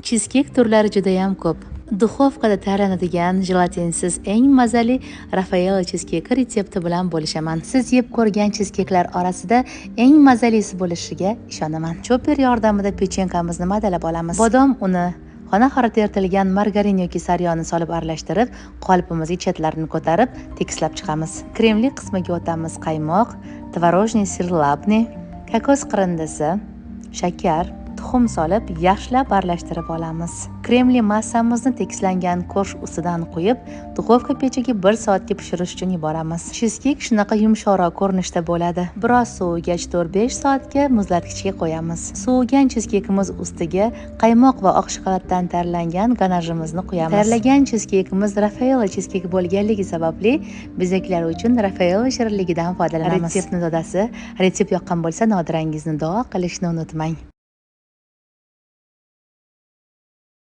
Cheesecake turlari juda ham ko'p. Duxovkada tayyorlanadigan jelatinsiz eng mazali Rafael cheesecake retsepti bilan bo'lishaman. Siz yeb ko'rgan cheesecake'lar orasida eng mazalisi bo'lishiga ishonaman. Chopper yordamida pechenkamizni madalab olamiz. Bodom uni, xona haroratida eritilgan margarin yoki saryoni solib aralashtirib, qolipimizga chetlarini ko'tarib, tekislab chiqamiz. Kremli qismiga o'tamiz. Qaymoq, tvorojniy sir labniy, kokos qirindisi, shakar, tuxum solib yaxshilab aralashtirib olamiz. Kremli massamizni tekislangan ko'sh ustidan quyib, duxovka pechiga 1 soatga pishirish uchun yuboramiz. Cheesecake shunaqa yumshoqroq ko'rinishda bo'ladi. Biroz sovigach 4-5 soatga muzlatgichga qo'yamiz. Sovigan cheesecake'imiz ustiga qaymoq va oq shokoladdan tayyorlangan ganajimizni quyamiz. Tayyorlagan cheesecake'imiz Rafael cheesecake bo'lganligi sababli bezaklar uchun Rafael shirinligidan foydalanamiz. Retseptni dodasi, retsept yoqqan bo'lsa, nodirangizni duo qilishni unutmang.